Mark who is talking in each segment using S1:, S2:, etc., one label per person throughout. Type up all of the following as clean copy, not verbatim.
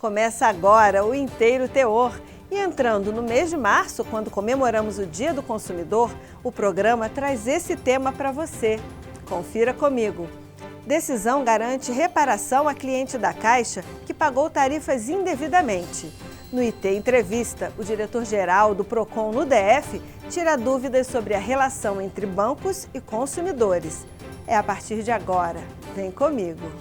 S1: Começa agora o Inteiro Teor. E entrando no mês de março, quando comemoramos o Dia do Consumidor, o programa traz esse tema para você. Confira comigo. Decisão garante reparação a cliente da Caixa que pagou tarifas indevidamente. No IT Entrevista, o diretor-geral do PROCON no DF tira dúvidas sobre a relação entre bancos e consumidores. É a partir de agora. Vem comigo.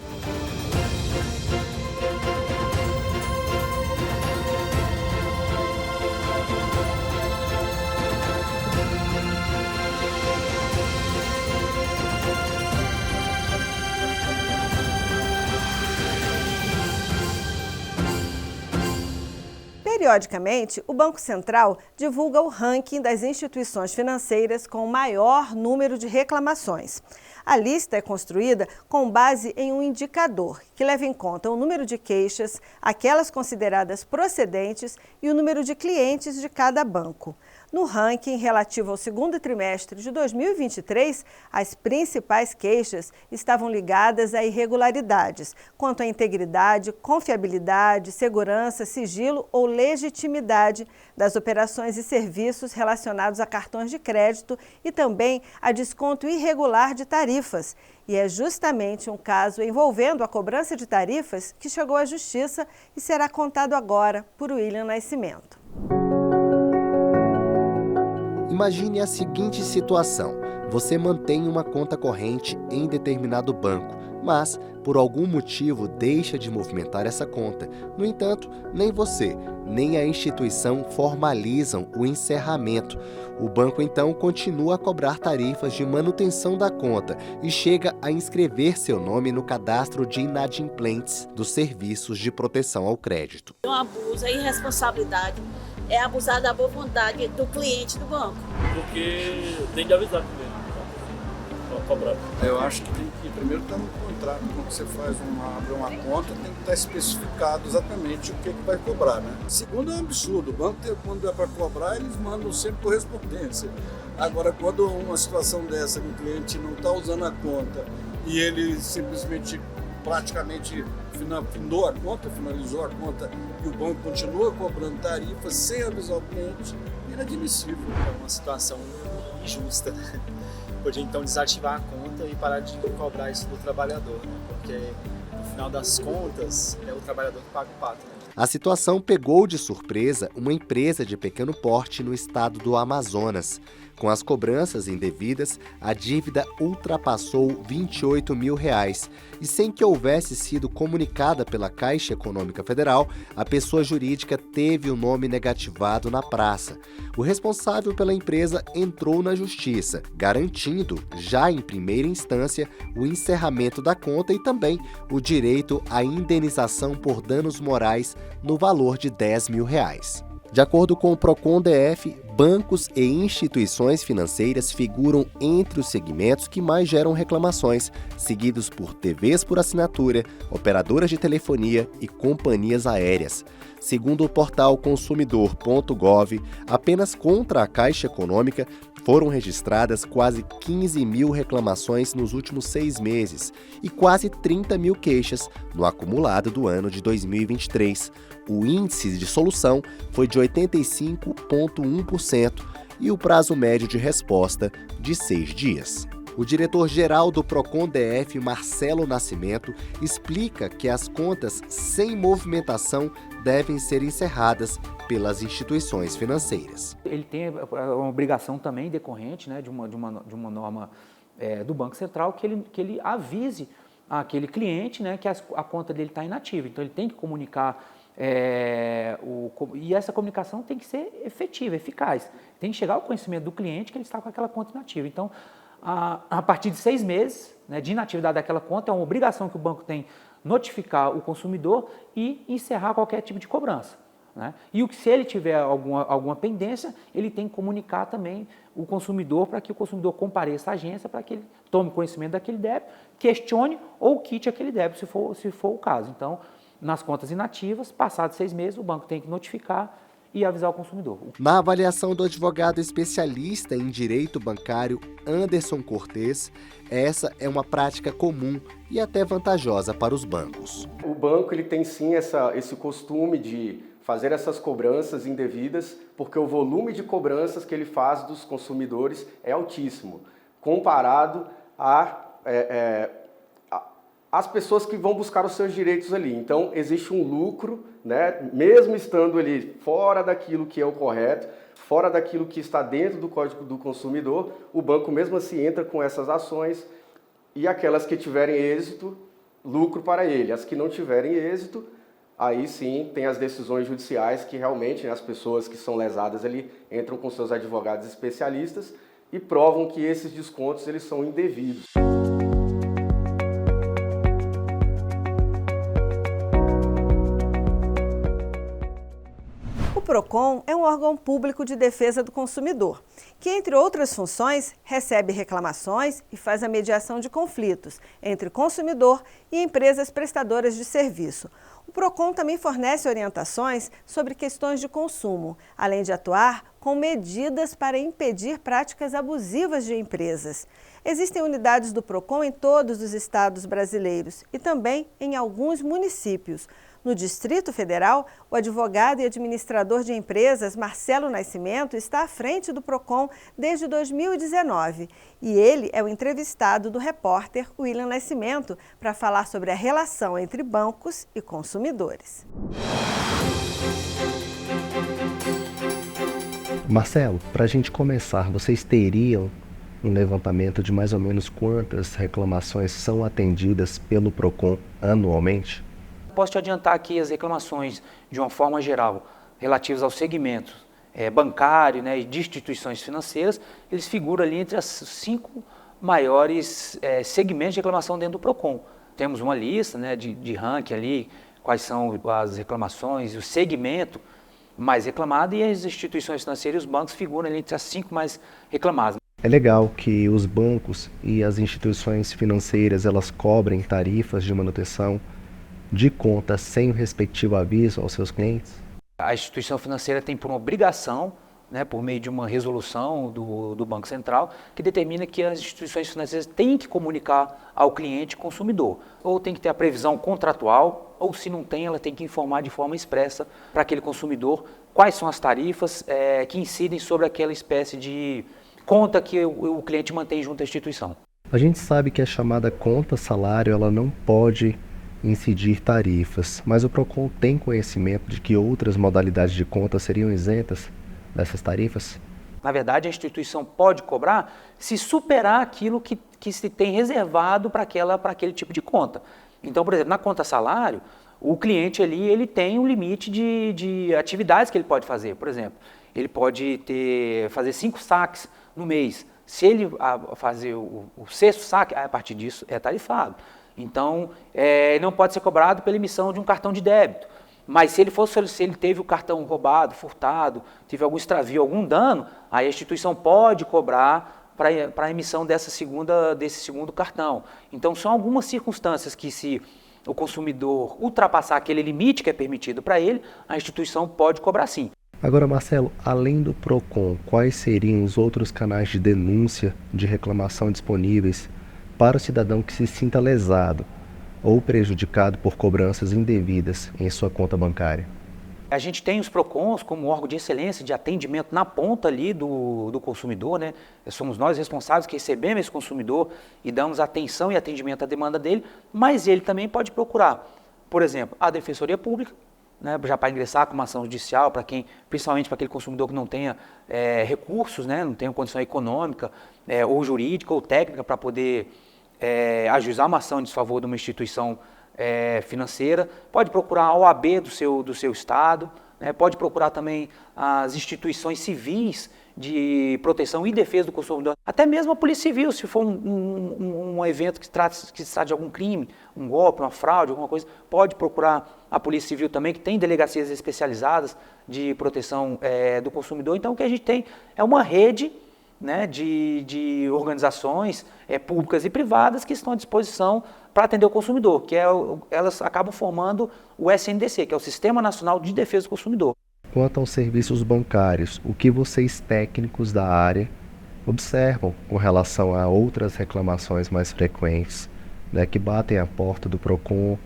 S1: Periodicamente, o Banco Central divulga o ranking das instituições financeiras com o maior número de reclamações. A lista é construída com base em um indicador que leva em conta o número de queixas, aquelas consideradas procedentes e o número de clientes de cada banco. No ranking relativo ao segundo trimestre de 2023, as principais queixas estavam ligadas a irregularidades quanto à integridade, confiabilidade, segurança, sigilo ou legitimidade das operações e serviços relacionados a cartões de crédito e também a desconto irregular de tarifas. E é justamente um caso envolvendo a cobrança de tarifas que chegou à Justiça e será contado agora por William Nascimento.
S2: Imagine a seguinte situação: você mantém uma conta corrente em determinado banco, mas, por algum motivo, deixa de movimentar essa conta. No entanto, nem você, nem a instituição formalizam o encerramento. O banco, então, continua a cobrar tarifas de manutenção da conta e chega a inscrever seu nome no cadastro de inadimplentes dos serviços de proteção ao crédito.
S3: É um abuso, é irresponsabilidade. É abusar da boa vontade do cliente do banco.
S4: Porque tem de avisar primeiro, para cobrar.
S5: Eu acho que tem que primeiro estar no contrato. Quando você abre uma conta, tem que estar especificado exatamente o que vai cobrar, né? Segundo, é um absurdo. O banco, quando é para cobrar, eles mandam sempre correspondência. Agora, quando uma situação dessa, que o cliente não está usando a conta e ele simplesmente praticamente findou a conta, finalizou a conta e o banco continua cobrando tarifas sem avisar o cliente, é inadmissível.
S6: É uma situação injusta, né? Podia então desativar a conta e parar de cobrar isso do trabalhador, né? Porque no final das contas é o trabalhador que paga o pato, né?
S2: A situação pegou de surpresa uma empresa de pequeno porte no estado do Amazonas. Com as cobranças indevidas, a dívida ultrapassou R$28 mil. E sem que houvesse sido comunicada pela Caixa Econômica Federal, a pessoa jurídica teve o nome negativado na praça. O responsável pela empresa entrou na justiça, garantindo, já em primeira instância, o encerramento da conta e também o direito à indenização por danos morais no valor de R$10 mil. De acordo com o PROCON DF, bancos e instituições financeiras figuram entre os segmentos que mais geram reclamações, seguidos por TVs por assinatura, operadoras de telefonia e companhias aéreas. Segundo o portal consumidor.gov, apenas contra a Caixa Econômica foram registradas quase 15 mil reclamações nos últimos 6 meses e quase 30 mil queixas no acumulado do ano de 2023. O índice de solução foi de 85,1% e o prazo médio de resposta de 6 dias. O diretor-geral do PROCON DF, Marcelo Nascimento, explica que as contas sem movimentação devem ser encerradas pelas instituições financeiras.
S7: Ele tem uma obrigação também decorrente, né, de uma norma do Banco Central que ele avise aquele cliente, né, que a conta dele está inativa. Então ele tem que comunicar e essa comunicação tem que ser efetiva, eficaz. Tem que chegar ao conhecimento do cliente que ele está com aquela conta inativa. Então, a partir de 6 meses, né, de inatividade daquela conta, é uma obrigação que o banco tem notificar o consumidor e encerrar qualquer tipo de cobrança, né? E se ele tiver alguma pendência, ele tem que comunicar também o consumidor para que o consumidor compareça à agência para que ele tome conhecimento daquele débito, questione ou quite aquele débito, se for o caso. Então, nas contas inativas, passados 6 meses, o banco tem que notificar e avisar o consumidor.
S2: Na avaliação do advogado especialista em direito bancário Anderson Cortes, essa é uma prática comum e até vantajosa para os bancos.
S8: O banco ele tem sim esse costume de fazer essas cobranças indevidas, porque o volume de cobranças que ele faz dos consumidores é altíssimo, comparado às pessoas que vão buscar os seus direitos ali. Então, existe um lucro, né? Mesmo estando ali fora daquilo que é o correto, fora daquilo que está dentro do Código do Consumidor, o banco mesmo assim entra com essas ações e aquelas que tiverem êxito, lucro para ele. As que não tiverem êxito, aí sim tem as decisões judiciais que realmente, né, as pessoas que são lesadas ali entram com seus advogados especialistas e provam que esses descontos eles são indevidos.
S1: O PROCON é um órgão público de defesa do consumidor, que, entre outras funções, recebe reclamações e faz a mediação de conflitos entre consumidor e empresas prestadoras de serviço. O PROCON também fornece orientações sobre questões de consumo, além de atuar com medidas para impedir práticas abusivas de empresas. Existem unidades do PROCON em todos os estados brasileiros e também em alguns municípios. No Distrito Federal, o advogado e administrador de empresas Marcelo Nascimento está à frente do PROCON desde 2019 e ele é o entrevistado do repórter William Nascimento para falar sobre a relação entre bancos e consumidores.
S2: Marcelo, para a gente começar, vocês teriam um levantamento de mais ou menos quantas reclamações são atendidas pelo PROCON anualmente?
S7: Posso te adiantar aqui as reclamações, de uma forma geral, relativas ao segmento bancário, né, e de instituições financeiras, eles figuram ali entre os 5 maiores segmentos de reclamação dentro do PROCON. Temos uma lista, né, de ranking ali, quais são as reclamações, o segmento mais reclamado, e as instituições financeiras e os bancos figuram ali entre as 5 mais reclamadas.
S2: É legal que os bancos e as instituições financeiras elas cobrem tarifas de manutenção de conta sem o respectivo aviso aos seus clientes?
S7: A instituição financeira tem por obrigação, né, por meio de uma resolução do Banco Central, que determina que as instituições financeiras têm que comunicar ao cliente consumidor. Ou tem que ter a previsão contratual, ou se não tem, ela tem que informar de forma expressa para aquele consumidor quais são as tarifas que incidem sobre aquela espécie de conta que o cliente mantém junto à instituição.
S2: A gente sabe que a chamada conta salário ela não pode incidir tarifas, mas o PROCON tem conhecimento de que outras modalidades de conta seriam isentas dessas tarifas?
S7: Na verdade, a instituição pode cobrar se superar aquilo que se tem reservado para aquele tipo de conta. Então, por exemplo, na conta salário, o cliente ali ele tem um limite de atividades que ele pode fazer. Por exemplo, ele pode fazer 5 saques no mês. Se ele fazer o 6º saque, a partir disso é tarifado. Então, não pode ser cobrado pela emissão de um cartão de débito. Mas se ele teve o cartão roubado, furtado, teve algum extravio, algum dano, aí a instituição pode cobrar para a emissão desse segundo cartão. Então, são algumas circunstâncias que, se o consumidor ultrapassar aquele limite que é permitido para ele, a instituição pode cobrar sim.
S2: Agora, Marcelo, além do PROCON, quais seriam os outros canais de denúncia, de reclamação disponíveis para o cidadão que se sinta lesado ou prejudicado por cobranças indevidas em sua conta bancária?
S7: A gente tem os PROCONs como órgão de excelência de atendimento na ponta ali do consumidor, né? Somos nós responsáveis que recebemos esse consumidor e damos atenção e atendimento à demanda dele, mas ele também pode procurar, por exemplo, a Defensoria Pública, né, já para ingressar com uma ação judicial, principalmente para aquele consumidor que não tenha recursos, né, não tenha condição econômica ou jurídica ou técnica para poder ajuizar uma ação em desfavor de uma instituição financeira. Pode procurar a OAB do seu estado, né, pode procurar também as instituições civis de proteção e defesa do consumidor, até mesmo a Polícia Civil, se for um evento que se trata de algum crime, um golpe, uma fraude, alguma coisa, pode procurar a Polícia Civil também, que tem delegacias especializadas de proteção do consumidor. Então, o que a gente tem é uma rede, né, de organizações públicas e privadas que estão à disposição para atender o consumidor, elas acabam formando o SNDC, que é o Sistema Nacional de Defesa do Consumidor.
S2: Quanto aos serviços bancários, o que vocês técnicos da área observam com relação a outras reclamações mais frequentes, né, que batem à porta do PROCON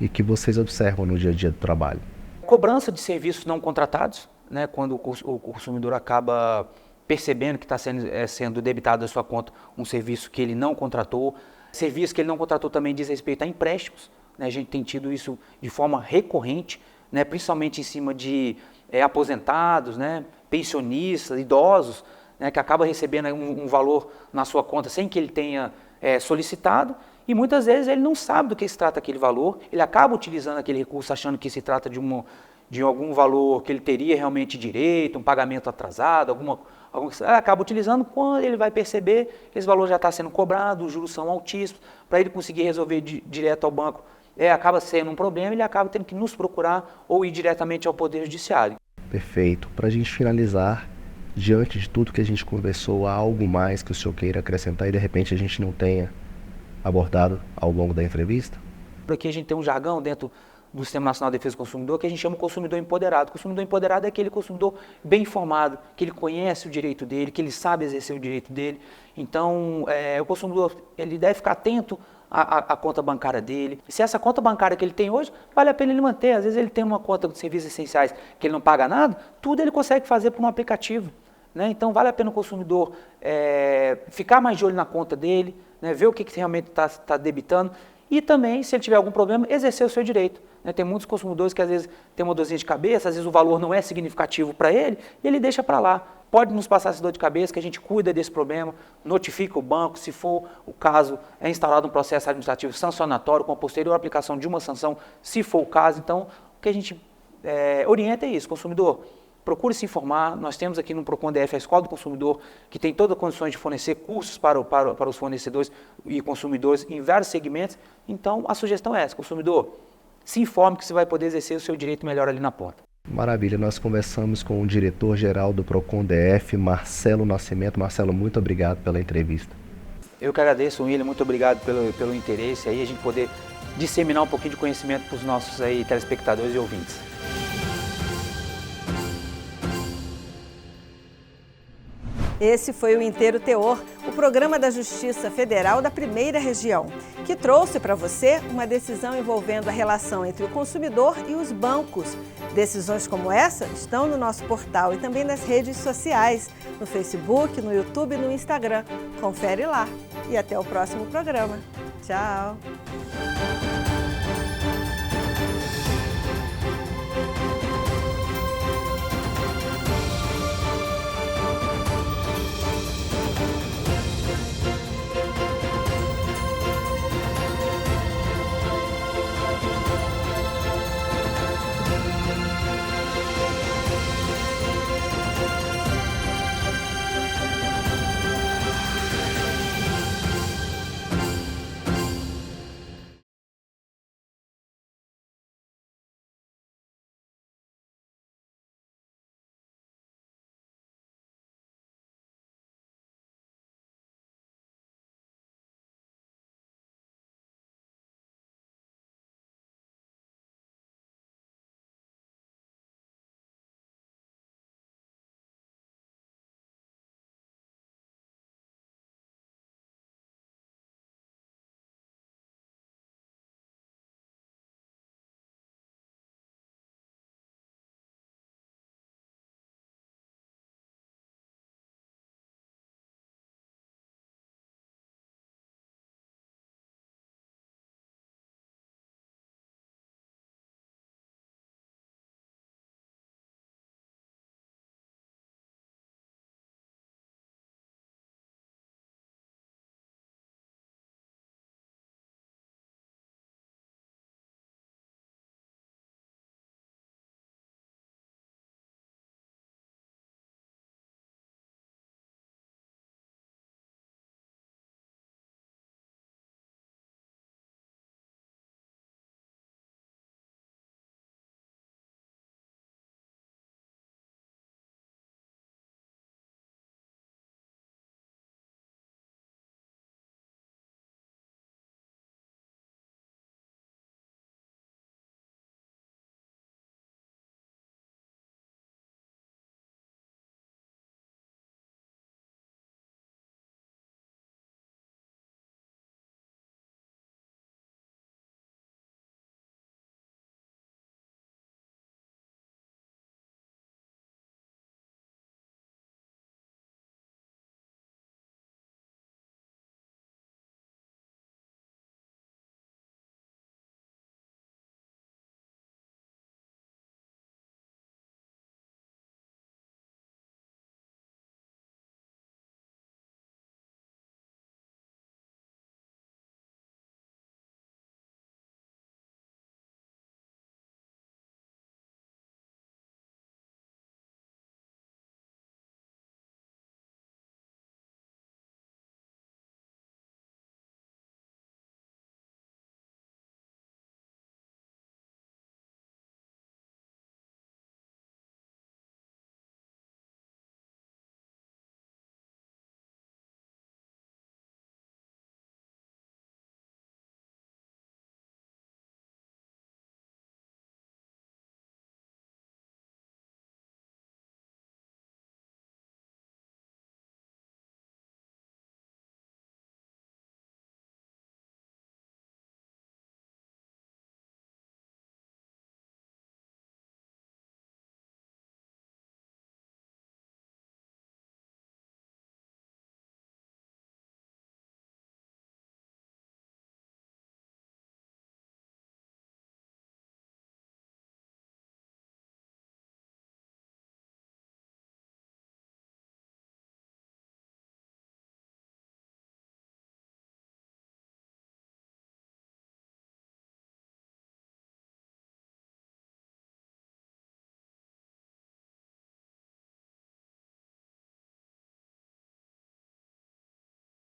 S2: e que vocês observam no dia a dia do trabalho?
S7: Cobrança de serviços não contratados, né, quando o consumidor acaba percebendo que está sendo debitado da sua conta um serviço que ele não contratou. Serviço que ele não contratou também diz respeito a empréstimos, né, a gente tem tido isso de forma recorrente, né, principalmente em cima de aposentados, né, pensionistas, idosos, né, que acaba recebendo um valor na sua conta sem que ele tenha solicitado, e muitas vezes ele não sabe do que se trata aquele valor, ele acaba utilizando aquele recurso achando que se trata de algum valor que ele teria realmente direito, um pagamento atrasado, acaba utilizando. Quando ele vai perceber, esse valor já está sendo cobrado, os juros são altíssimos, para ele conseguir resolver direto ao banco, acaba sendo um problema, ele acaba tendo que nos procurar ou ir diretamente ao Poder Judiciário.
S2: Perfeito. Para a gente finalizar, diante de tudo que a gente conversou, há algo mais que o senhor queira acrescentar e de repente a gente não tenha abordado ao longo da entrevista?
S7: Aqui a gente tem um jargão dentro do Sistema Nacional de Defesa do Consumidor que a gente chama de consumidor empoderado. O consumidor empoderado é aquele consumidor bem informado, que ele conhece o direito dele, que ele sabe exercer o direito dele. Então, o consumidor ele deve ficar atento à conta bancária dele. Se essa conta bancária que ele tem hoje, vale a pena ele manter. Às vezes ele tem uma conta de serviços essenciais que ele não paga nada, tudo ele consegue fazer por um aplicativo, né? Então, vale a pena o consumidor ficar mais de olho na conta dele, né? Ver o que realmente está debitando e também, se ele tiver algum problema, exercer o seu direito. Tem muitos consumidores que às vezes tem uma dorzinha de cabeça, às vezes o valor não é significativo para ele e ele deixa para lá. Pode nos passar essa dor de cabeça que a gente cuida desse problema, notifica o banco, se for o caso, é instaurado um processo administrativo sancionatório com a posterior aplicação de uma sanção, se for o caso. Então, o que a gente orienta é isso, consumidor, procure se informar. Nós temos aqui no PROCON DF a Escola do Consumidor, que tem todas as condições de fornecer cursos para os fornecedores e consumidores em vários segmentos. Então, a sugestão é essa, consumidor, se informe que você vai poder exercer o seu direito melhor ali na ponta.
S2: Maravilha, nós conversamos com o diretor-geral do PROCON DF, Marcelo Nascimento. Marcelo, muito obrigado pela entrevista.
S7: Eu que agradeço, William, muito obrigado pelo interesse aí, a gente poder disseminar um pouquinho de conhecimento para os nossos aí, telespectadores e ouvintes.
S1: Esse foi o Inteiro Teor, o programa da Justiça Federal da Primeira Região, que trouxe para você uma decisão envolvendo a relação entre o consumidor e os bancos. Decisões como essa estão no nosso portal e também nas redes sociais, no Facebook, no YouTube e no Instagram. Confere lá. E até o próximo programa. Tchau!